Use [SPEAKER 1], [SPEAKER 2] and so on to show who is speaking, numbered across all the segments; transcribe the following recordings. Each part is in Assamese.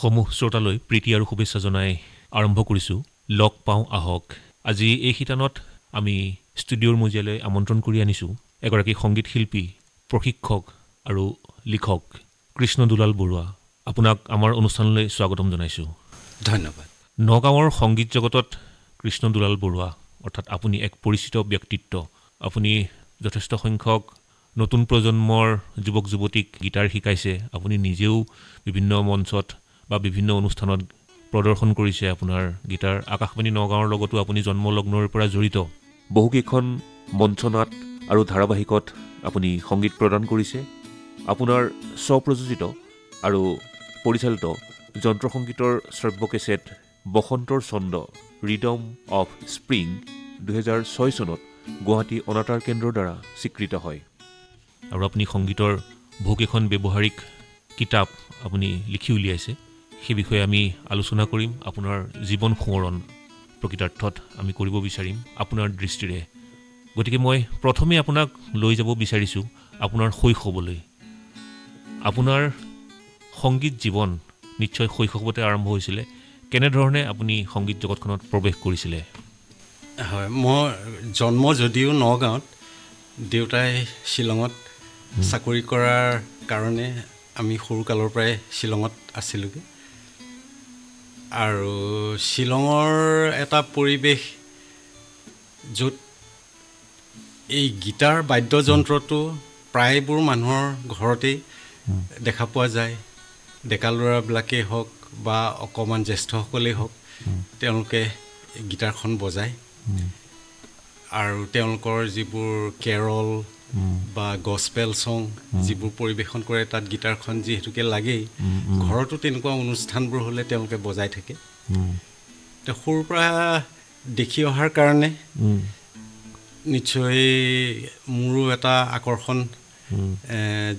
[SPEAKER 1] সমূহ শ্ৰোতালৈ প্ৰীতি আৰু শুভেচ্ছা জনাই আৰম্ভ কৰিছোঁ লগ পাওঁ আহক। আজি এই শিতানত আমি ষ্টুডিঅ'ৰ মজিয়ালৈ আমন্ত্ৰণ কৰি আনিছোঁ এগৰাকী সংগীত শিল্পী, প্ৰশিক্ষক আৰু লিখক কৃষ্ণ দুলাল বৰুৱা। আপোনাক আমাৰ অনুষ্ঠানলৈ স্বাগতম জনাইছোঁ।
[SPEAKER 2] ধন্যবাদ।
[SPEAKER 1] নগাঁৱৰ সংগীত জগতত কৃষ্ণ দুলাল বৰুৱা অৰ্থাৎ আপুনি এক পৰিচিত ব্যক্তিত্ব। আপুনি যথেষ্ট সংখ্যক নতুন প্ৰজন্মৰ যুৱক যুৱতীক গীটাৰ শিকাইছে। আপুনি নিজেও বিভিন্ন মঞ্চত বা বিভিন্ন অনুষ্ঠানত প্ৰদৰ্শন কৰিছে আপোনাৰ গীটাৰ। আকাশবাণী নগাঁৱৰ লগতো আপুনি জন্মলগ্নৰ পৰা জড়িত। বহুকেইখন মঞ্চনাট আৰু ধাৰাবাহিকত আপুনি সংগীত প্ৰদান কৰিছে। আপোনাৰ স্বপ্ৰযোজিত আৰু পৰিচালিত যন্ত্ৰসংগীতৰ শ্ৰব্য কেছেট বসন্তৰ ছন্দ ৰিডম অফ স্প্ৰিং 2006 চনত গুৱাহাটী অনাতাঁৰ কেন্দ্ৰৰ দ্বাৰা স্বীকৃত হয়। আৰু আপুনি সংগীতৰ বহুকেইখন ব্যৱহাৰিক কিতাপ আপুনি লিখি উলিয়াইছে। সেই বিষয়ে আমি আলোচনা কৰিম। আপোনাৰ জীৱন সোঁৱৰণ প্ৰকৃতাৰ্থত আমি কৰিব বিচাৰিম আপোনাৰ দৃষ্টিৰে। গতিকে মই প্ৰথমে আপোনাক লৈ যাব বিচাৰিছোঁ আপোনাৰ শৈশৱলৈ। আপোনাৰ সংগীত জীৱন নিশ্চয় শৈশৱতে আৰম্ভ হৈছিলে। কেনেধৰণে আপুনি সংগীত জগতখনত প্ৰৱেশ কৰিছিলে?
[SPEAKER 2] হয়, মোৰ জন্ম যদিও নগাঁৱত, দেউতাই শ্বিলঙত চাকৰি কৰাৰ কাৰণে আমি সৰুকালৰ পৰাই শ্বিলঙত আছিলোঁগৈ। আৰু শ্বিলঙৰ এটা পৰিৱেশ য'ত এই গীটাৰ বাদ্যযন্ত্ৰটো প্ৰায়বোৰ মানুহৰ ঘৰতেই দেখা পোৱা যায়। ডেকা ল'ৰাবিলাকেই হওক বা অকণমান জ্যেষ্ঠসকলেই হওক, তেওঁলোকে গীটাৰখন বজায়। আৰু তেওঁলোকৰ যিবোৰ কেৰল বা গস্পেল ছং যিবোৰ পৰিৱেশন কৰে, তাত গীটাৰখন যিহেতুকে লাগেই। ঘৰতো তেনেকুৱা অনুষ্ঠানবোৰ হ'লে তেওঁলোকে বজাই থাকে। সৰুৰ পৰা দেখি অহাৰ কাৰণে নিশ্চয় মোৰো এটা আকৰ্ষণ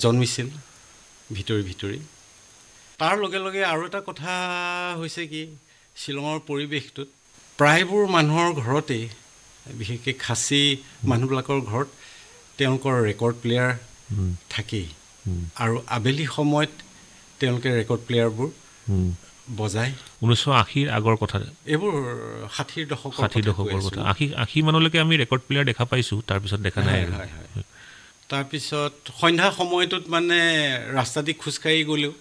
[SPEAKER 2] জন্মিছিল ভিতৰি ভিতৰি। তাৰ লগে লগে আৰু এটা কথা হৈছে কি, শ্বিলঙৰ পৰিৱেশটোত প্ৰায়বোৰ মানুহৰ ঘৰতেই, বিশেষকৈ খাচী মানুহবিলাকৰ ঘৰত তেওঁলোকৰ ৰেকৰ্ড প্লেয়াৰ থাকেই। আৰু আবেলি সময়ত তেওঁলোকে ৰেকৰ্ড প্লেয়াৰবোৰ বজায়।
[SPEAKER 1] 1980ৰ আগৰ কথা,
[SPEAKER 2] এইবোৰ 60ৰ দশকৰ
[SPEAKER 1] কথা। 80 মানলৈকে আমি ৰেকৰ্ড প্লেয়াৰ দেখা পাইছোঁ, তাৰপিছত দেখা নাই।
[SPEAKER 2] তাৰপিছত সন্ধ্যা সময়টোত মানে ৰাস্তাদি খোজকাঢ়ি গ'লেও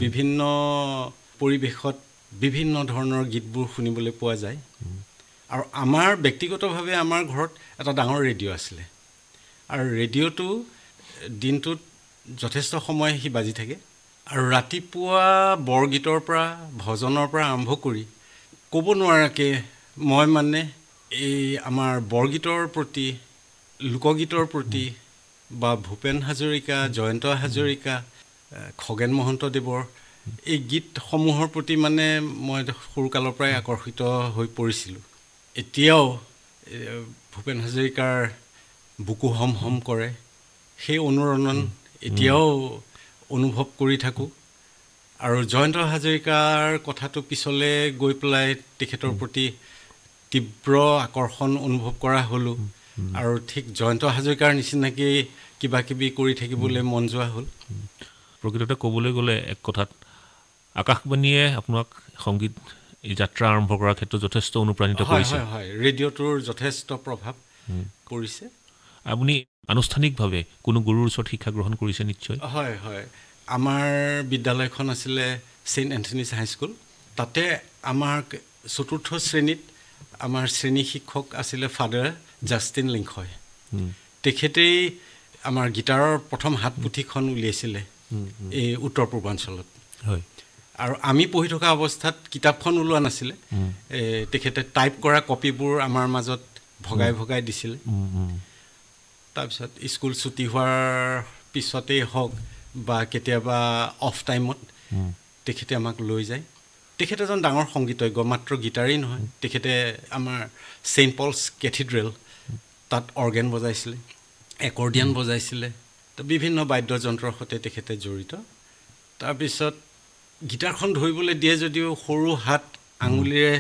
[SPEAKER 2] বিভিন্ন পৰিৱেশত বিভিন্ন ধৰণৰ গীতবোৰ শুনিবলৈ পোৱা যায়। আৰু আমাৰ ব্যক্তিগতভাৱে আমাৰ ঘৰত এটা ডাঙৰ ৰেডিঅ' আছিলে। আৰু ৰেডিঅ'টো দিনটোত যথেষ্ট সময় সি বাজি থাকে। আৰু ৰাতিপুৱা বৰগীতৰ পৰা ভজনৰ পৰা আৰম্ভ কৰি ক'ব নোৱাৰাকৈ মই মানে এই আমাৰ বৰগীতৰ প্ৰতি, লোকগীতৰ প্ৰতি বা ভূপেন হাজৰিকা, জয়ন্ত হাজৰিকা, খগেন মহন্তদেৱৰ এই গীতসমূহৰ প্ৰতি মানে মই সৰুকালৰ পৰাই আকৰ্ষিত হৈ পৰিছিলোঁ। এতিয়াও ভূপেন হাজৰিকাৰ বুকু হম হম কৰে, সেই অনুৰণন এতিয়াও অনুভৱ কৰি থাকোঁ। আৰু জয়ন্ত হাজৰিকাৰ কথাটো পিছলৈ গৈ পেলাই তেখেতৰ প্ৰতি তীব্ৰ আকৰ্ষণ অনুভৱ কৰা হ'লোঁ। আৰু ঠিক জয়ন্ত হাজৰিকাৰ নিচিনাকৈ কিবা কিবি কৰি থাকিবলৈ মন যোৱা হ'ল।
[SPEAKER 1] প্ৰকৃততে ক'বলৈ গ'লে এক কথাত আকাশবাণীয়ে আপোনাক সংগীত যাত্ৰা আৰম্ভ কৰাৰ ক্ষেত্ৰত যথেষ্ট অনুপ্ৰাণিত কৰিছে।
[SPEAKER 2] হয়, ৰেডিঅ'টোৰ যথেষ্ট প্ৰভাৱ পৰিছে।
[SPEAKER 1] আপুনি আনুষ্ঠানিকভাৱে কোনো গুৰুৰ ওচৰত শিক্ষা গ্ৰহণ কৰিছে নিশ্চয়?
[SPEAKER 2] হয়। আমাৰ বিদ্যালয়খন আছিলে ছেইণ্ট এন্থনিজ হাইস্কুল। তাতে আমাৰ 4ৰ্থ শ্ৰেণীত আমাৰ শ্ৰেণী শিক্ষক আছিলে ফাদাৰ জাষ্টিন লিংখয়। তেখেতেই আমাৰ গীটাৰৰ প্ৰথম হাত পুথিখন উলিয়াইছিলে এই উত্তৰ পূৰ্বাঞ্চলত।
[SPEAKER 1] হয়।
[SPEAKER 2] আৰু আমি পঢ়ি থকা অৱস্থাত কিতাপখন ওলোৱা নাছিলে। তেখেতে টাইপ কৰা কপিবোৰ আমাৰ মাজত ভগাই ভগাই দিছিলে। তাৰপিছত স্কুল ছুটি হোৱাৰ পিছতেই হওক বা কেতিয়াবা অফ টাইমত তেখেতে আমাক লৈ যায়। তেখেতে এজন ডাঙৰ সংগীতজ্ঞ, মাত্ৰ গীটাৰেই নহয়, তেখেতে আমাৰ ছেইণ্ট পলছ কেথিড্ৰেল তাত অৰ্গেন বজাইছিলে, একৰ্ডিয়ান বজাইছিলে, বিভিন্ন বাদ্যযন্ত্ৰৰ সৈতে তেখেতে জড়িত। তাৰপিছত গীটাৰখন ধৰিবলৈ দিয়ে যদিও সৰু হাত আঙুলিৰে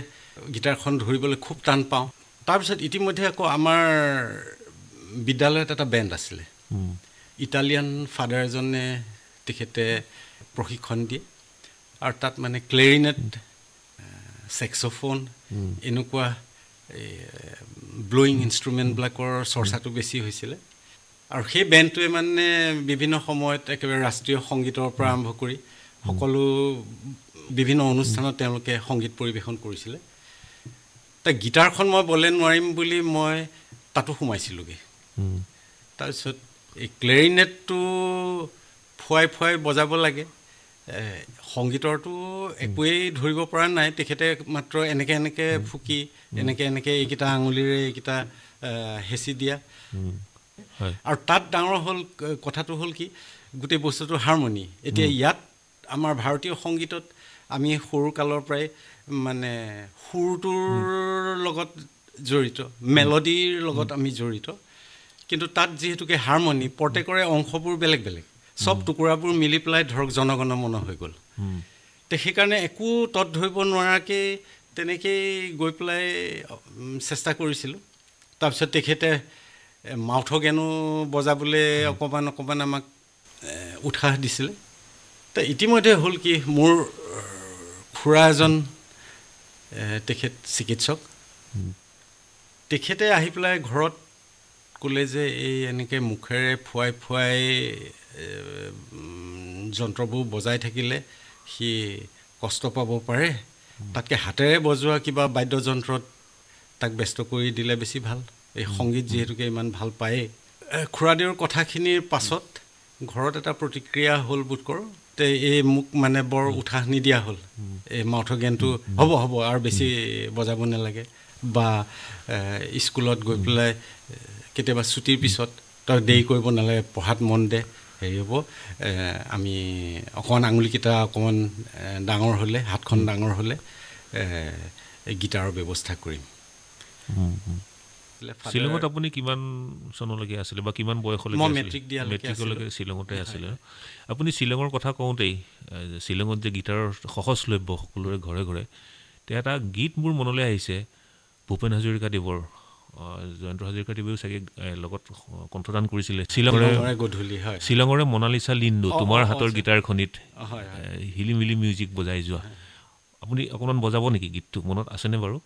[SPEAKER 2] গীটাৰখন ধৰিবলৈ খুব টান পাওঁ। তাৰপিছত ইতিমধ্যে আকৌ আমাৰ বিদ্যালয়ত এটা বেণ্ড আছিলে। ইটালিয়ান ফাদাৰ এজনে তেখেতে প্ৰশিক্ষণ দিয়ে। আৰু তাত মানে ক্লেৰিনেট, ছেক্সোফোন, এনেকুৱা ব্ল'য়িং ইনষ্ট্ৰুমেণ্টবিলাকৰ চৰ্চাটো বেছি হৈছিলে। আৰু সেই বেণ্ডটোৱে মানে বিভিন্ন সময়ত একেবাৰে ৰাষ্ট্ৰীয় সংগীতৰ পৰা আৰম্ভ কৰি সকলো বিভিন্ন অনুষ্ঠানত তেওঁলোকে সংগীত পৰিৱেশন কৰিছিলে। তাই গীটাৰখন মই বলে নোৱাৰিম বুলি মই তাতো সোমাইছিলোঁগৈ। তাৰপিছত এই ক্লেৰিনেটটো ফুৱাই বজাব লাগে। সংগীতৰটো একোৱেই ধৰিব পৰা নাই, তেখেতে মাত্ৰ এনেকৈ ফুকি এনেকৈ এইকেইটা আঙুলিৰে এইকেইটা হেঁচি দিয়া। আৰু তাত ডাঙৰ কথাটো হ'ল কি, গোটেই বস্তুটো হাৰমনি। এতিয়া ইয়াত আমাৰ ভাৰতীয় সংগীতত আমি সৰু কালৰ পৰাই মানে সুৰটোৰ লগত জড়িত, মেলডিৰ লগত আমি জড়িত, কিন্তু তাত যিহেতুকে হাৰমনি, প্ৰত্যেকৰে অংশবোৰ বেলেগ বেলেগ, চব টুকুৰাবোৰ মিলি পেলাই ধৰক জনগণ মন হৈ গ'ল। তে সেইকাৰণে একো তত ধৰিব নোৱাৰাকৈ তেনেকেই গৈ পেলাই চেষ্টা কৰিছিলোঁ। তাৰপিছত তেখেতে মাউথ অৰ্গেনো বজাবলৈ অকণমান আমাক উৎসাহ দিছিলে। তো ইতিমধ্যে হ'ল কি, মোৰ খুৰা এজন তেখেত চিকিৎসক, তেখেতে আহি পেলাই ঘৰত ক'লে যে এই এনেকৈ মুখেৰে ফুৱাই যন্ত্ৰবোৰ বজাই থাকিলে সি কষ্ট পাব পাৰে, তাতকৈ হাতেৰে বজোৱা কিবা বাদ্যযন্ত্ৰত তাক ব্যস্ত কৰি দিলে বেছি ভাল, এই সংগীত যিহেতুকে ইমান ভাল পায়েই। খুৰাদেউৰ কথাখিনিৰ পাছত ঘৰত এটা প্ৰতিক্ৰিয়া হ'ল বোধ কৰোঁ। তে এই মোক মানে বৰ উৎসাহ নিদিয়া হ'ল, এই মাউথ অৰ্গেনটো হ'ব আৰু বেছি বজাব নালাগে, বা স্কুলত গৈ পেলাই কেতিয়াবা ছুটিৰ পিছত তই দেৰি কৰিব নালাগে, পঢ়াত মন দে, হেৰি হ'ব, আমি অকণমান আঙুলিকেইটা অকণমান ডাঙৰ হ'লে, হাতখন ডাঙৰ হ'লে গীটাৰৰ ব্যৱস্থা কৰিম।
[SPEAKER 1] শ্বিলঙত আপুনি কিমান চনলৈকে আছিলে বা কিমান বয়সলৈকে?
[SPEAKER 2] মই মেট্ৰিকলৈকে
[SPEAKER 1] শ্বিলঙতে আছিলে। আপুনি শ্বিলঙৰ কথা কওঁতেই, শ্বিলঙত যে গীটাৰৰ সহজলভ্য সকলোৰে ঘৰে ঘৰে, এতিয়া এটা গীত মোৰ মনলৈ আহিছে, ভূপেন হাজৰিকাদেৱৰ, জয়ন্ত হাজৰিকাদেৱেও চাগে লগত কণ্ঠদান কৰিছিলে, শ্বিলঙৰে মনালিছা লিণ্ডু, তোমাৰ হাতৰ গীটাৰখনিত হিলিমিলি মিউজিক বজাই যোৱা। আপুনি অকণমান বজাব নেকি গীতটো, মনত আছেনে বাৰু?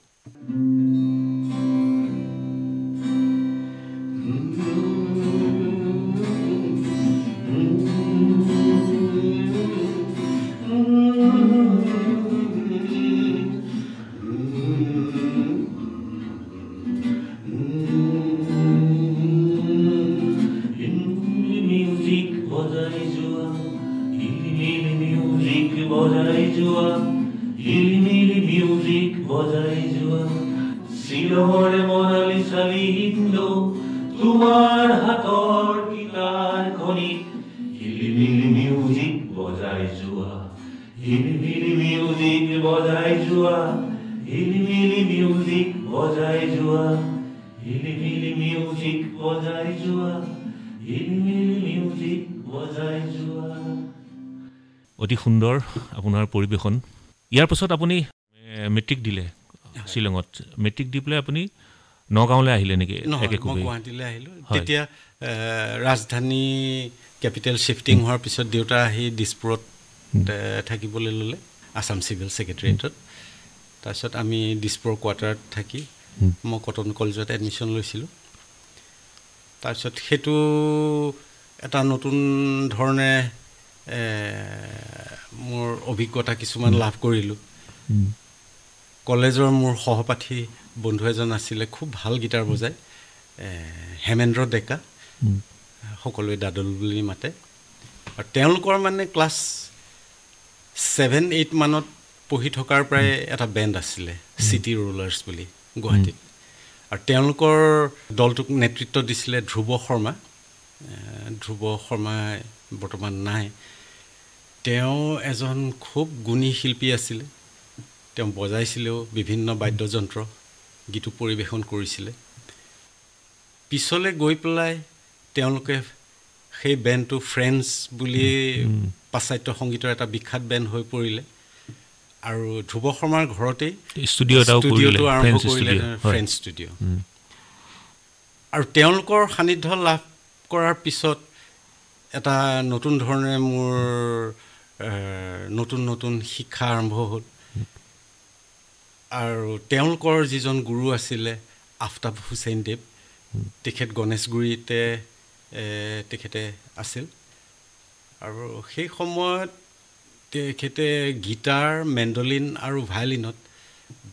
[SPEAKER 3] শ্বিলঙৰে মনালিছা লিণ্ডু, তোমাৰ হাতৰ গীটাৰখনিত হিলিমিলি মিউজিক বজাই যোৱা, হিলিমিলি মিউজিক বজাই যোৱা, হিলিমিলি মিউজিক বজাই যোৱা, হিলিমিলি মিউজিক বজাই যোৱা, হিলিমিলি মিউজিক বজাই যোৱা।
[SPEAKER 1] অতি সুন্দৰ আপোনাৰ পৰিৱেশন। ইয়াৰ পাছত আপুনি মেট্ৰিক দিলে শ্বিলঙত, মেট্ৰিক দি পেলাই আপুনি নগাঁৱলৈ আহিলে নেকি?
[SPEAKER 2] মই গুৱাহাটীলৈ আহিলোঁ। তেতিয়া ৰাজধানী কেপিটেল শ্বিফটিং হোৱাৰ পিছত দেউতা আহি দিছপুৰত থাকিবলৈ ল'লে, আছাম চিভিল ছেক্ৰেটেৰিয়েটত। তাৰপিছত আমি দিছপুৰৰ কোৱাৰ্টাৰত থাকি মই কটন কলেজত এডমিশ্যন লৈছিলোঁ। তাৰপিছত সেইটো এটা নতুন ধৰণে মোৰ অভিজ্ঞতা কিছুমান লাভ কৰিলোঁ। কলেজৰ মোৰ সহপাঠী বন্ধু এজন আছিলে, খুব ভাল গীটাৰ বজায়, হেমেন্দ্ৰ ডেকা, সকলোৱে দাদল বুলি মাতে। আৰু তেওঁলোকৰ মানে ক্লাছ 7-8 মানত পঢ়ি থকাৰ পৰাই এটা বেণ্ড আছিলে, চিটি ৰোলাৰ্ছ বুলি, গুৱাহাটীত। আৰু তেওঁলোকৰ দলটোক নেতৃত্ব দিছিলে ধ্ৰুৱ শৰ্মা। ধ্ৰুৱ শৰ্মা বৰ্তমান নাই। তেওঁ এজন খুব গুণী শিল্পী আছিলে। তেওঁ বজাইছিলেও বিভিন্ন বাদ্যযন্ত্ৰ, গীতো পৰিৱেশন কৰিছিলে। পিছলৈ গৈ পেলাই তেওঁলোকে সেই বেণ্ডটো ফ্ৰেণ্ডছ বুলি পাশ্চাত্য সংগীতৰ এটা বিখ্যাত বেণ্ড হৈ পৰিলে। আৰু ধ্ৰুৱ শৰ্মাৰ ঘৰতেই ষ্টুডিঅ'টো আৰম্ভ কৰিলে, ফ্ৰেণ্ডছ ষ্টুডিঅ'। আৰু তেওঁলোকৰ সান্নিধ্য লাভ কৰাৰ পিছত এটা নতুন ধৰণে মোৰ নতুন নতুন শিক্ষা আৰম্ভ হ'ল আৰু তেওঁলোকৰ যিজন গুৰু আছিলে আফতাব হুছেইন দেৱ তেখেত গণেশগুৰিতে তেখেতে আছিল আৰু সেই সময়ত তেখেতে গীটাৰ মেণ্ডলিন আৰু ভায়লিনত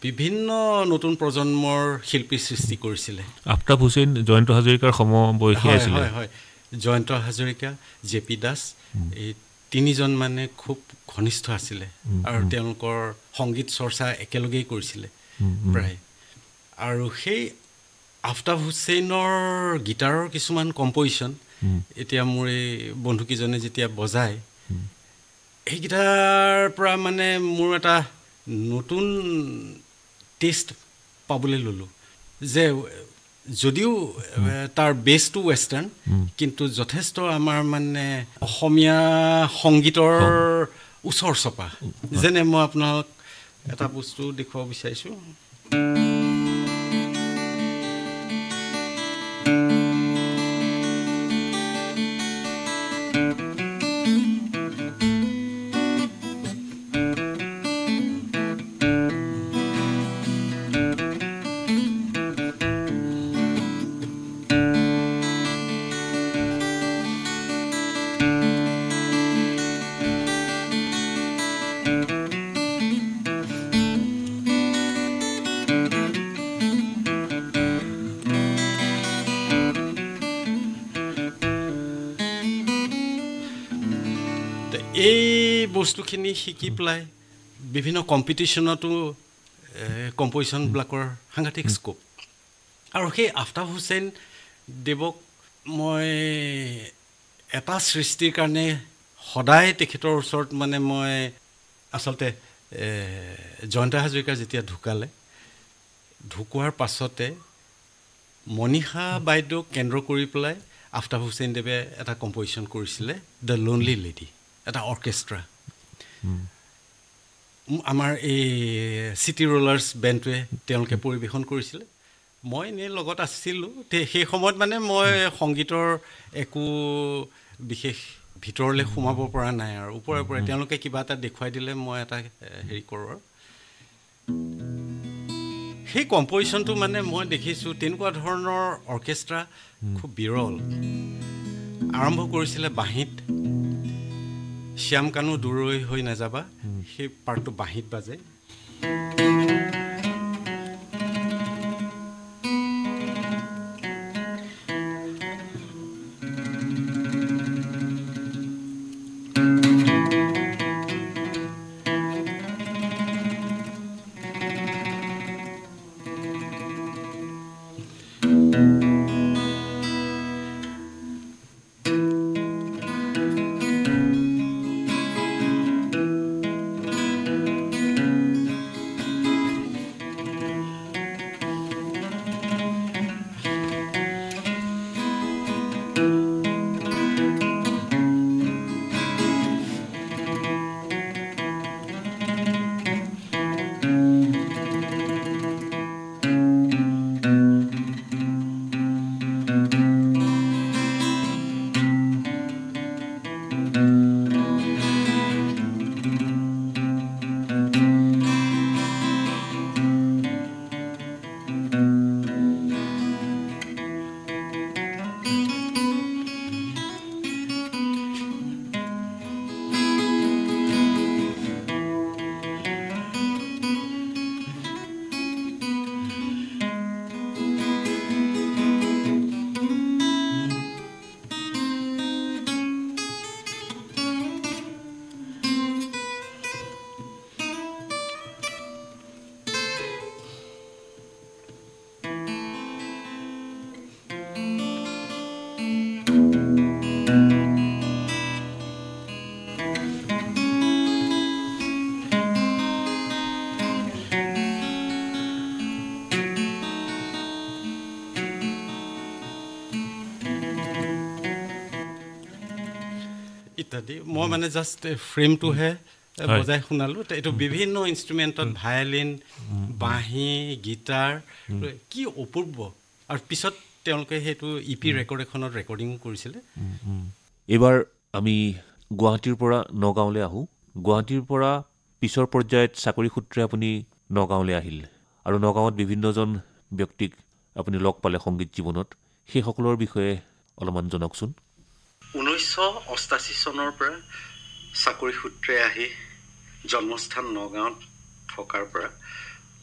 [SPEAKER 2] বিভিন্ন নতুন প্ৰজন্মৰ শিল্পী সৃষ্টি কৰিছিলে
[SPEAKER 1] আফতাব হুছেইন জয়ন্ত হাজৰিকাৰ সমবয়সী আছিলে
[SPEAKER 2] হয় জয়ন্ত হাজৰিকা জে পি দাস এই তিনিজন মানে খুব ঘনিষ্ঠ আছিলে আৰু তেওঁলোকৰ সংগীত চৰ্চা একেলগেই কৰিছিলে প্ৰায় আৰু সেই আফতাব হুছেইনৰ গীটাৰৰ কিছুমান কম্প'জিশ্যন এতিয়া মোৰ এই বন্ধুকেইজনে যেতিয়া বজায় সেইকেইটাৰ পৰা মানে মোৰ এটা নতুন টেষ্ট পাবলৈ ল'লোঁ যে যদিও তাৰ বেছটো ৱেষ্টাৰ্ণ কিন্তু যথেষ্ট আমাৰ মানে অসমীয়া সংগীতৰ ওচৰ চপা যেনে মই আপোনাক এটা বস্তু দেখুৱাব বিচাৰিছোঁ এই বস্তুখিনি শিকি পেলাই বিভিন্ন কম্পিটিশ্যনতো কম্প'জিশ্যনবিলাকৰ সাংঘাতিক স্কোপ আৰু সেই আফতাব হুছেইন দেৱক মই এটা সৃষ্টিৰ কাৰণে সদায় তেখেতৰ ওচৰত মানে মই আচলতে জয়ন্ত হাজৰিকা যেতিয়া ঢুকোৱাৰ পাছতে মনীষা বাইদেউক কেন্দ্ৰ কৰি পেলাই আফতাব হুছেইন দেৱে এটা কম্প'জিশ্যন কৰিছিলে দ্য লোনলি লেডি এটা অৰ্কেষ্ট্ৰা আমাৰ এই চিটি ৰোলাৰ্ছ বেণ্ডটোৱে তেওঁলোকে পৰিৱেশন কৰিছিলে মই এনেই লগত আছিলোঁ সেই সময়ত মানে মই সংগীতৰ একো বিশেষ ভিতৰলৈ সোমাব পৰা নাই আৰু ওপৰে তেওঁলোকে কিবা এটা দেখুৱাই দিলে মই এটা হেৰি কৰোঁ আৰু সেই কম্প'জিশ্যনটো মানে মই দেখিছোঁ তেনেকুৱা ধৰণৰ অৰ্কেষ্ট্ৰা খুব বিৰল আৰম্ভ কৰিছিলে বাঁহীত শ্যাম কানু দূৰৈ হৈ নাযাবা সেই পাৰ্টটো বাঁহীত বাজে ইত্যাদি মই মানে জাষ্ট ফ্ৰেমটোহে বজাই শুনালোঁ এইটো বিভিন্ন ইনষ্ট্ৰুমেণ্টত ভায়লিন বাঁহী গীটাৰ কি অপূৰ্ব আৰু পিছত তেওঁলোকে সেইটো ইপি ৰেকৰ্ড এখনত ৰেকৰ্ডিং কৰিছিলে
[SPEAKER 1] এইবাৰ আমি গুৱাহাটীৰ পৰা নগাঁৱলৈ আহোঁ গুৱাহাটীৰ পৰা পিছৰ পৰ্যায়ত চাকৰি সূত্ৰে আপুনি নগাঁৱলৈ আহিল আৰু নগাঁৱত বিভিন্নজন ব্যক্তিক আপুনি লগ পালে সংগীত জীৱনত সেইসকলৰ বিষয়ে অলপমান জনাওকচোন
[SPEAKER 2] 1988 চনৰ পৰা চাকৰি সূত্ৰে আহি জন্মস্থান নগাঁৱত থকাৰ পৰা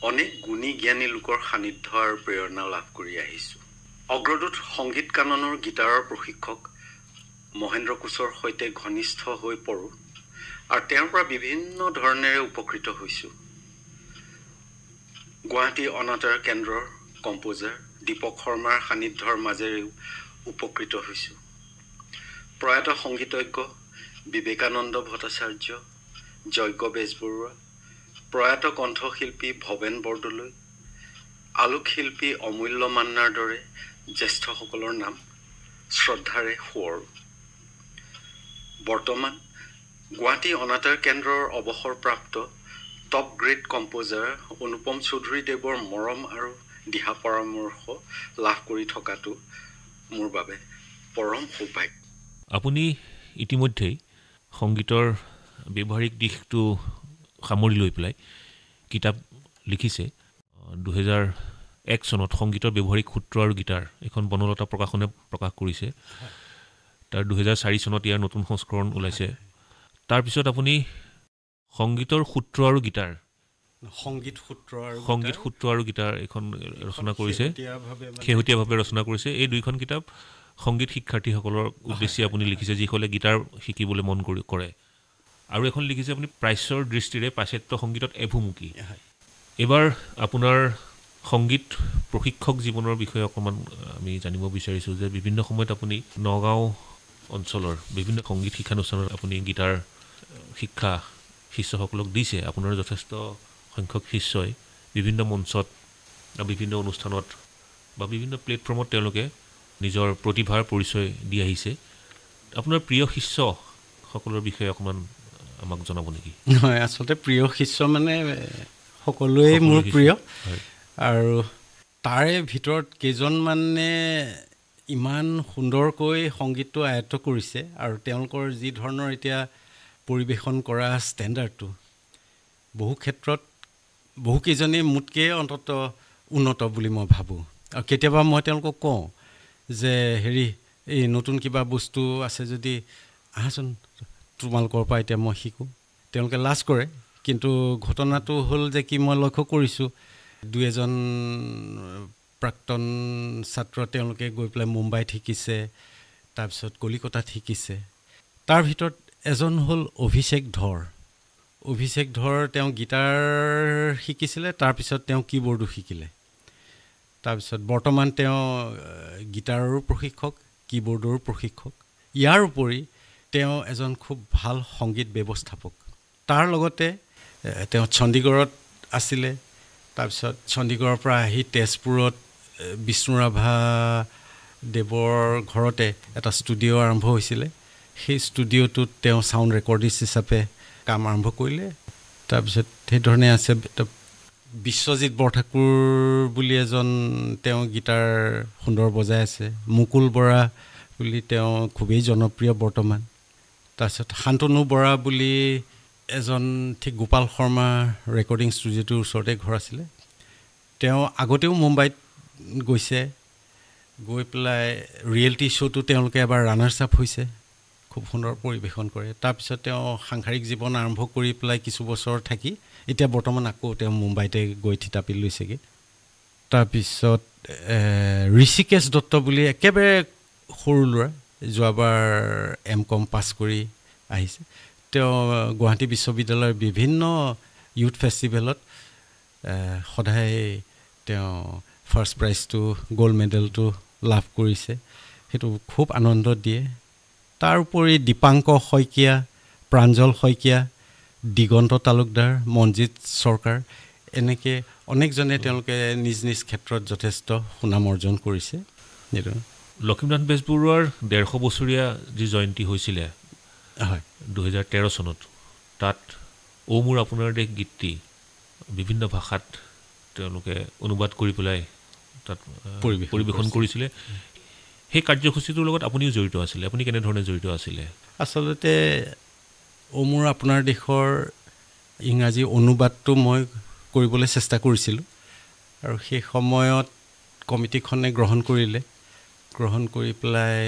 [SPEAKER 2] অনেক গুণী জ্ঞানী লোকৰ সান্নিধ্য আৰু প্ৰেৰণা লাভ কৰি আহিছোঁ অগ্ৰদূত সংগীত কাননৰ গীটাৰৰ প্ৰশিক্ষক মহেন্দ্ৰ কোচৰ সৈতে ঘনিষ্ঠ হৈ পৰোঁ আৰু তেওঁৰ পৰা বিভিন্ন ধৰণেৰে উপকৃত হৈছোঁ গুৱাহাটী অনাতাঁৰ কেন্দ্ৰৰ কম্পোজাৰ দীপক শৰ্মাৰ সান্নিধ্যৰ মাজেৰেও উপকৃত হৈছোঁ প্ৰয়াত সংগীতজ্ঞ বিবেকানন্দ ভট্টাচাৰ্য যজ্ঞ বেজবৰুৱা প্ৰয়াত কণ্ঠশিল্পী ভৱেন বৰদলৈ আলোকশিল্পী অমূল্য মান্নাৰ দৰে জ্যেষ্ঠসকলৰ নাম শ্ৰদ্ধাৰে সোঁৱৰোঁ বৰ্তমান গুৱাহাটী অনাতাঁৰ কেন্দ্ৰৰ অৱসৰপ্ৰাপ্ত টপ গ্ৰেড কম্পোজাৰ অনুপম চৌধুৰীদেৱৰ মৰম আৰু দিহা পৰামৰ্শ লাভ কৰি থকাটো মোৰ বাবে পৰম সৌভাগ্য
[SPEAKER 1] আপুনি ইতিমধ্যেই সংগীতৰ ব্যৱহাৰিক দিশটো সামৰি লৈ পেলাই কিতাপ লিখিছে 2001 চনত সংগীতৰ ব্যৱহাৰিক সূত্ৰ আৰু গীটাৰ এখন বনলতা প্ৰকাশনে প্ৰকাশ কৰিছে তাৰ 2004 চনত ইয়াৰ নতুন সংস্কৰণ ওলাইছে তাৰপিছত আপুনি সংগীতৰ সূত্ৰ আৰু গীটাৰ
[SPEAKER 2] সংগীত সূত্ৰ
[SPEAKER 1] আৰু গীটাৰ এখন ৰচনা কৰিছে শেহতীয়াভাৱে ৰচনা কৰিছে এই দুইখন কিতাপ সংগীত শিক্ষাৰ্থীসকলৰ উদ্দেশ্যে আপুনি লিখিছে যিসকলে গীটাৰ শিকিবলৈ মন কৰে আৰু এখন লিখিছে আপুনি প্ৰাচ্যৰ দৃষ্টিৰে পাশ্চাত্য সংগীতত এভুমুখী এবাৰ আপোনাৰ সংগীত প্ৰশিক্ষক জীৱনৰ বিষয়ে অকণমান আমি জানিব বিচাৰিছোঁ যে বিভিন্ন সময়ত আপুনি নগাঁও অঞ্চলৰ বিভিন্ন সংগীত শিক্ষানুষ্ঠানত আপুনি গীটাৰ শিক্ষা শিষ্যসকলক দিছে আপোনাৰ যথেষ্ট সংখ্যক শিষ্যই বিভিন্ন মঞ্চত বা বিভিন্ন অনুষ্ঠানত বা বিভিন্ন প্লেটফৰ্মত তেওঁলোকে নিজৰ প্ৰতিভাৰ পৰিচয় দি আহিছে আপোনাৰ প্ৰিয় শিষ্যসকলৰ বিষয়ে অকণমান আমাক জনাব নেকি
[SPEAKER 2] হয় আচলতে প্ৰিয় শিষ্য মানে সকলোৱে মোৰ প্ৰিয় আৰু তাৰে ভিতৰত কেইজনমানে ইমান সুন্দৰকৈ সংগীতটো আয়ত্ত কৰিছে আৰু তেওঁলোকৰ যি ধৰণৰ এতিয়া পৰিৱেশন কৰা ষ্টেণ্ডাৰ্ডটো বহু ক্ষেত্ৰত বহুকেইজনেই মোতকৈ অন্তত উন্নত বুলি মই ভাবোঁ আৰু কেতিয়াবা মই তেওঁলোকক কওঁ যে হেৰি এই নতুন কিবা বস্তু আছে যদি আহাচোন তোমালোকৰ পৰা এতিয়া মই শিকোঁ তেওঁলোকে লাজ কৰে কিন্তু ঘটনাটো হ'ল যে কি মই লক্ষ্য কৰিছোঁ দুই এজন প্ৰাক্তন ছাত্ৰ তেওঁলোকে গৈ পেলাই মুম্বাইত শিকিছে তাৰপিছত কলিকতাত শিকিছে তাৰ ভিতৰত এজন হ'ল অভিষেক ধৰ তেওঁ গীটাৰ শিকিছিলে তাৰপিছত তেওঁ কীবৰ্ডো শিকিলে তাৰপিছত বৰ্তমান তেওঁ গীটাৰৰো প্ৰশিক্ষক কীবৰ্ডৰো প্ৰশিক্ষক ইয়াৰ উপৰি তেওঁ এজন খুব ভাল সংগীত ব্যৱস্থাপক তাৰ লগতে তেওঁ চণ্ডীগড়ত আছিলে তাৰপিছত চণ্ডীগড়ৰ পৰা আহি তেজপুৰত বিষ্ণুৰাভা দেৱৰ ঘৰতে এটা ষ্টুডিঅ' আৰম্ভ হৈছিলে সেই ষ্টুডিঅ'টোত তেওঁ ছাউণ্ড ৰেকৰ্ডিষ্ট হিচাপে কাম আৰম্ভ কৰিলে তাৰপিছত সেইধৰণে আছে বিশ্বজিৎ বৰঠাকুৰ বুলি এজন তেওঁ গীটাৰ সুন্দৰ বজাই আছে মুকুল বৰা বুলি তেওঁ খুবেই জনপ্ৰিয় বৰ্তমান তাৰপিছত শান্তনু বৰা বুলি এজন ঠিক গোপাল শৰ্মা ৰেকৰ্ডিং ষ্টুডিঅ'টোৰ ওচৰতে ঘৰ আছিলে তেওঁ আগতেও মুম্বাইত গৈছে গৈ পেলাই ৰিয়েলিটি শ্ব'টো তেওঁলোকে এবাৰ ৰানাৰ্ছ আপ হৈছে খুব সুন্দৰ পৰিৱেশন কৰে তাৰপিছত তেওঁ সাংসাৰিক জীৱন আৰম্ভ কৰি পেলাই কিছু বছৰ থাকি এতিয়া বৰ্তমান আকৌ তেওঁ মুম্বাইতে গৈ থিতাপি লৈছেগৈ তাৰপিছত ঋষিকেশ দত্ত বুলি একেবাৰে সৰু ল'ৰা যোৱাবাৰ M.Com পাছ কৰি আহিছে তেওঁ গুৱাহাটী বিশ্ববিদ্যালয়ৰ বিভিন্ন ইউথ ফেষ্টিভেলত সদায় তেওঁ ফাৰ্ষ্ট প্ৰাইজটো গ'ল্ড মেডেলটো লাভ কৰিছে সেইটো খুব আনন্দ দিয়ে তাৰ উপৰি দীপাংক শইকীয়া প্ৰাঞ্জল শইকীয়া দিগন্ত তালুকদাৰ মনজিৎ চৰকাৰ এনেকৈ অনেকজনে তেওঁলোকে নিজ নিজ ক্ষেত্ৰত যথেষ্ট সুনাম অৰ্জন কৰিছে এইটো
[SPEAKER 1] লক্ষ্মীনাথ বেজবৰুৱাৰ 150 বছৰীয়া যি জয়ন্তী হৈছিলে
[SPEAKER 2] হয়
[SPEAKER 1] 2013 চনত তাত ও মোৰ আপোনাৰ দেশ গীতটি বিভিন্ন ভাষাত তেওঁলোকে অনুবাদ কৰি পেলাই তাত পৰিৱেশন কৰিছিলে সেই কাৰ্যসূচীটোৰ লগত আপুনিও জড়িত আছিলে আপুনি কেনেধৰণে জড়িত আছিলে
[SPEAKER 2] আচলতে মোৰ আপোনাৰ দেশৰ ইংৰাজী অনুবাদটো মই কৰিবলৈ চেষ্টা কৰিছিলোঁ আৰু সেই সময়ত কমিটিখনে গ্ৰহণ কৰিলে গ্ৰহণ কৰি পেলাই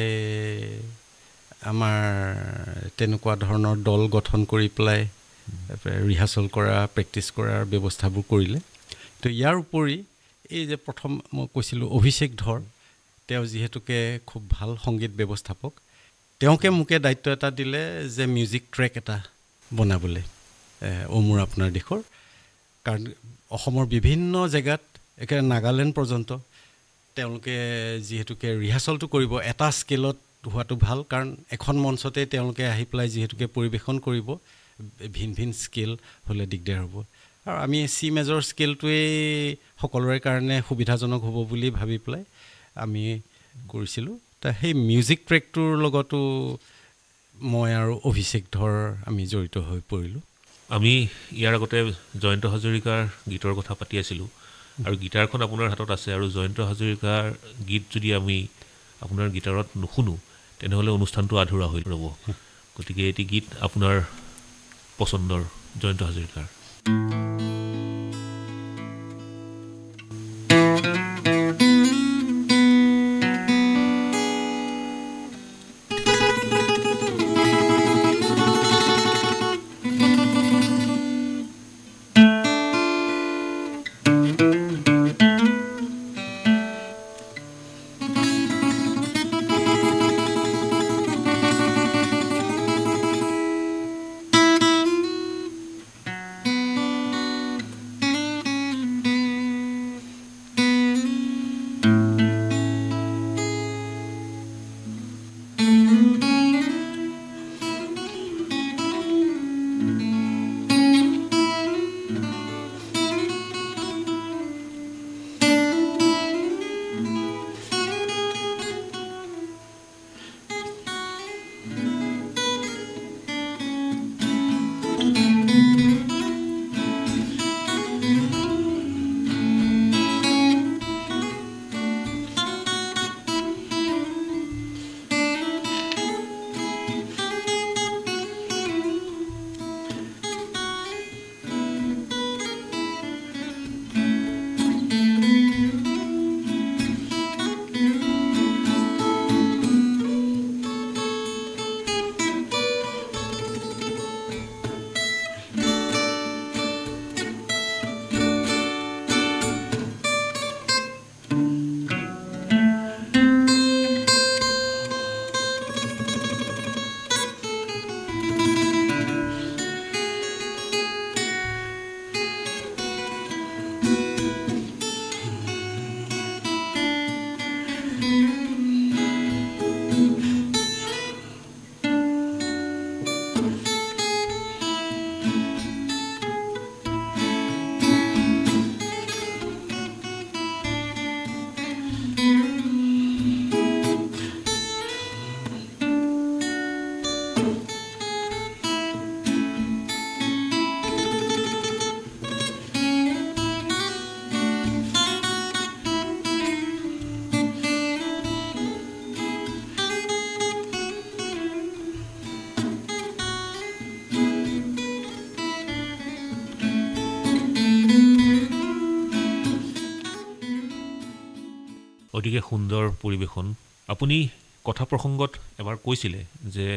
[SPEAKER 2] আমাৰ তেনেকুৱা ধৰণৰ দল গঠন কৰি পেলাই ৰিহাৰ্চেল কৰা প্ৰেক্টিছ কৰাৰ ব্যৱস্থাবোৰ কৰিলে তো ইয়াৰ উপৰি এই যে প্ৰথম মই কৈছিলোঁ অভিষেক ধৰ তেওঁ যিহেতুকে খুব ভাল সংগীত ব্যৱস্থাপক তেওঁকে মোকে দায়িত্ব এটা দিলে যে মিউজিক ট্ৰেক এটা বনাবলৈ মোৰ আপোনাৰ দেশৰ কাৰণ অসমৰ বিভিন্ন জেগাত একেবাৰে নাগালেণ্ড পৰ্যন্ত তেওঁলোকে যিহেতুকে ৰিহাৰ্চেলটো কৰিব এটা স্কেলত হোৱাটো ভাল কাৰণ এখন মঞ্চতে তেওঁলোকে আহি পেলাই যিহেতুকে পৰিৱেশন কৰিব ভিন ভিন স্কেল হ'লে দিগদাৰ হ'ব আৰু আমি চি মেজৰ স্কেলটোৱেই সকলোৰে কাৰণে সুবিধাজনক হ'ব বুলি ভাবি পেলাই আমি কৰিছিলোঁ সেই মিউজিক ট্ৰেকটোৰ লগতো মই আৰু অভিষেক ধৰ আমি জড়িত হৈ পৰিলোঁ
[SPEAKER 1] আমি ইয়াৰ আগতে জয়ন্ত হাজৰিকাৰ গীতৰ কথা পাতি আছিলোঁ আৰু গীটাৰখন আপোনাৰ হাতত আছে আৰু জয়ন্ত হাজৰিকাৰ গীত যদি আমি আপোনাৰ গীটাৰত নুশুনো তেনেহ'লে অনুষ্ঠানটো আধৰুৱা হৈ ৰ'ব গতিকে এটি গীত আপোনাৰ পচন্দৰ জয়ন্ত হাজৰিকাৰ অতিকে সুন্দৰ পৰিৱেশন আপুনি কথা প্ৰসংগত এবাৰ কৈছিলে যে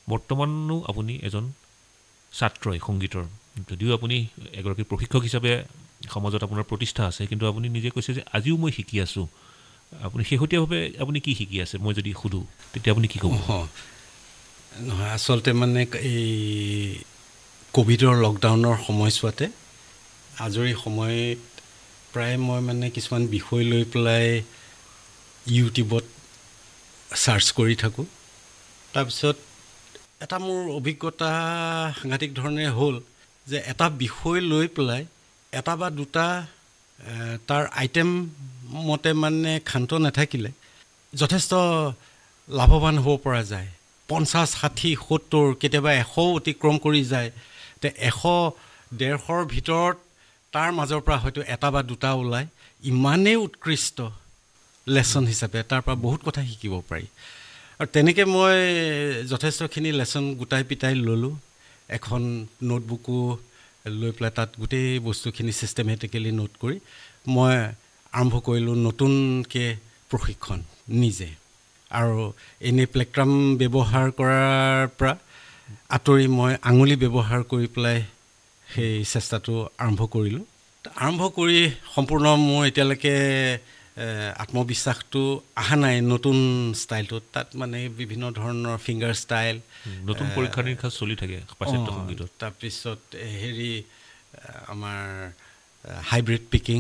[SPEAKER 1] বৰ্তমানো আপুনি এজন ছাত্ৰই সংগীতৰ যদিও আপুনি এগৰাকী প্ৰশিক্ষক হিচাপে সমাজত আপোনাৰ প্ৰতিষ্ঠা আছে কিন্তু আপুনি নিজে কৈছে যে আজিও মই শিকি আছোঁ আপুনি শেহতীয়াভাৱে আপুনি কি শিকি আছে মই যদি সুধোঁ তেতিয়া আপুনি কি ক'ব
[SPEAKER 2] নহয় আচলতে মানে এই কোভিডৰ লকডাউনৰ সময়ছোৱাতে আজৰি সময়ত প্ৰায় মই মানে কিছুমান বিষয় লৈ পেলাই ইউটিউবত সাৰ্চ কৰি থাকোঁ তাৰপিছত এটা মোৰ অভিজ্ঞতা সাংঘাতিক ধৰণে হ'ল যে এটা বিষয় লৈ পেলাই এটা বা দুটা তাৰ আইটেম মতে মানে খান্ত নাথাকিলে যথেষ্ট লাভৱান হ'ব পৰা যায় 50 60 70 কেতিয়াবা 100 অতিক্ৰম কৰি যায় তে 100 150ৰ ভিতৰত তাৰ মাজৰ পৰা হয়তো এটা বা দুটা ওলাই ইমানেই উৎকৃষ্ট লেসন হিচাপে তাৰ পৰা বহুত কথা শিকিব পাৰি আৰু তেনেকৈ মই যথেষ্টখিনি লেচন গোটাই পিটাই ল'লোঁ এখন নোটবুকো লৈ পেলাই তাত গোটেই বস্তুখিনি ছিষ্টেমেটিকেলি নোট কৰি মই আৰম্ভ কৰিলোঁ নতুনকৈ প্ৰশিক্ষণ নিজে আৰু এনেই প্লেক্ট্ৰাম ব্যৱহাৰ কৰাৰ পৰা আঁতৰি মই আঙুলি ব্যৱহাৰ কৰি পেলাই সেই চেষ্টাটো আৰম্ভ কৰিলোঁ আৰম্ভ কৰি সম্পূৰ্ণ মোৰ এতিয়ালৈকে আত্মবিশ্বাসটো অহা নাই নতুন ষ্টাইলটোত তাত মানে বিভিন্ন ধৰণৰ ফিংগাৰ ষ্টাইল
[SPEAKER 1] নতুন পৰীক্ষা নিৰীক্ষা চলি থাকে পাশ্চাত্য সংগীতত
[SPEAKER 2] তাৰপিছত হেৰি আমাৰ হাইব্ৰিড পিকিং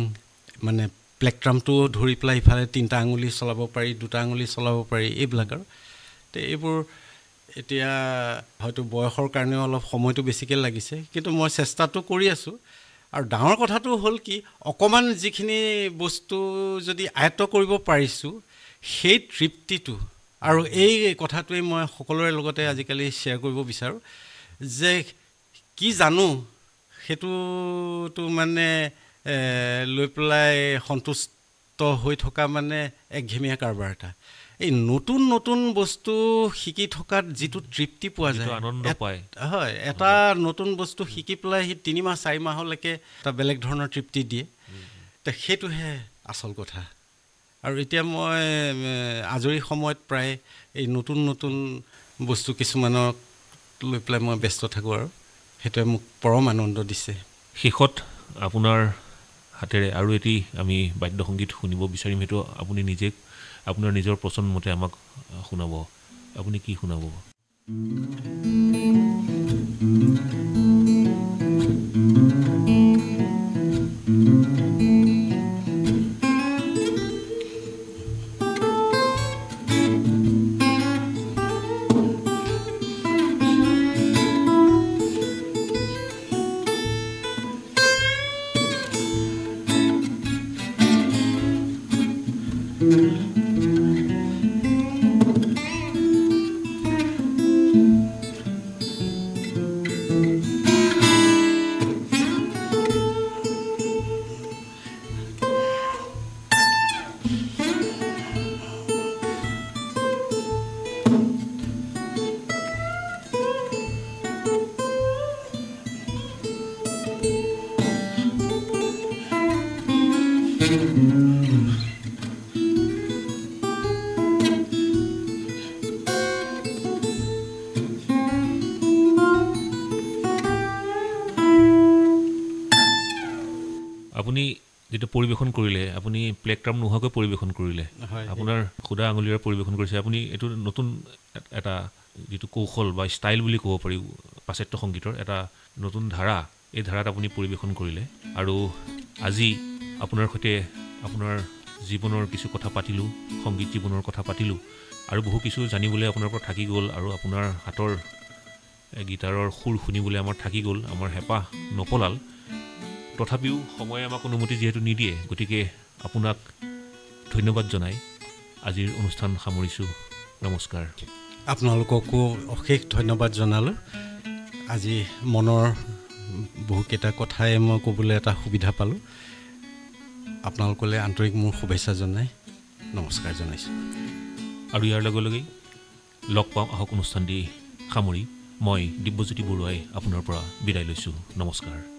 [SPEAKER 2] মানে প্লেক্ট্ৰামটো ধৰি পেলাই ইফালে 3টা আঙুলি চলাব পাৰি 2টা আঙুলি চলাব পাৰি এইবিলাক আৰু তো এইবোৰ এতিয়া হয়তো বয়সৰ কাৰণেও অলপ সময়টো বেছিকৈ লাগিছে কিন্তু মই চেষ্টাটো কৰি আছোঁ আৰু ডাঙৰ কথাটো হ'ল কি অকণমান যিখিনি বস্তু যদি আয়ত্ত কৰিব পাৰিছোঁ সেই তৃপ্তিটো আৰু এই কথাটোৱে মই সকলোৰে লগতে আজিকালি শ্বেয়াৰ কৰিব বিচাৰোঁ যে কি জানো সেইটোতো মানে লৈ পেলাই সন্তুষ্ট হৈ থকা মানে একঘেমীয়া কাৰবাৰ এটা এই নতুন নতুন বস্তু শিকি থকাত যিটো তৃপ্তি পোৱা যায়
[SPEAKER 1] আনন্দ পায়
[SPEAKER 2] হয় এটা নতুন বস্তু শিকি পেলাই সেই 3 মাহ 4 মাহলৈকে এটা বেলেগ ধৰণৰ তৃপ্তি দিয়ে তো সেইটোহে আচল কথা আৰু এতিয়া মই আজৰি সময়ত প্ৰায় এই নতুন নতুন বস্তু কিছুমানক লৈ পেলাই মই ব্যস্ত থাকোঁ আৰু সেইটোৱে মোক পৰম আনন্দ দিছে
[SPEAKER 1] শেষত আপোনাৰ হাতেৰে আৰু এটি আমি বাদ্যসংগীত শুনিব বিচাৰিম সেইটো আপুনি নিজে আপোনাৰ নিজৰ পছন্দ মতে আমাক শুনাব আপুনি কি শুনাব আপুনি যেটা পৰিবেশন কৰিলে আপুনি প্লেক্ট্ৰাম নোহোৱাকৈ পৰিবেশন কৰিলে আপোনাৰ খুদা আঙুলিৰে পৰিবেশন কৰিছে আপুনি এটো নতুন এটা যেটো কৌশল বা ষ্টাইল বুলি ক'ব পাৰি পাশ্চাত্য সংগীতৰ এটা নতুন ধাৰা এই ধাৰাত আপুনি পৰিবেশন কৰিলে আৰু আজি আপোনাৰ সৈতে আপোনাৰ জীৱনৰ কিছু কথা পাতিলো সংগীত জীৱনৰ কথা পাতিলো আৰু বহু কিছু জানিবলৈ আপোনাৰ পৰা থাকি গ'ল আৰু আপোনাৰ হাতৰ গিটাৰৰ সুৰ শুনিবলৈ আমাৰ থাকি গ'ল আমাৰ হেঁপাহ নপলাল তথাপিও সময় আমাক অনুমতি যেহেতু নিদিয়ে গতিকে আপোনাক ধন্যবাদ জনাই আজিৰ অনুষ্ঠান সামৰিছোঁ নমস্কাৰ
[SPEAKER 2] আপোনালোককো অশেষ ধন্যবাদ জনালোঁ আজি মনৰ বহুকেইটা কথাই মই ক'বলৈ এটা সুবিধা পালোঁ আপোনালোকলৈ আন্তৰিক মোৰ শুভেচ্ছা জনাই নমস্কাৰ জনাইছোঁ
[SPEAKER 1] আৰু ইয়াৰ লগে লগে লগ পাম আহক অনুষ্ঠান দি সামৰি মই দিব্যজ্যোতি বৰুৱাই আপোনাৰ পৰা বিদায় লৈছোঁ নমস্কাৰ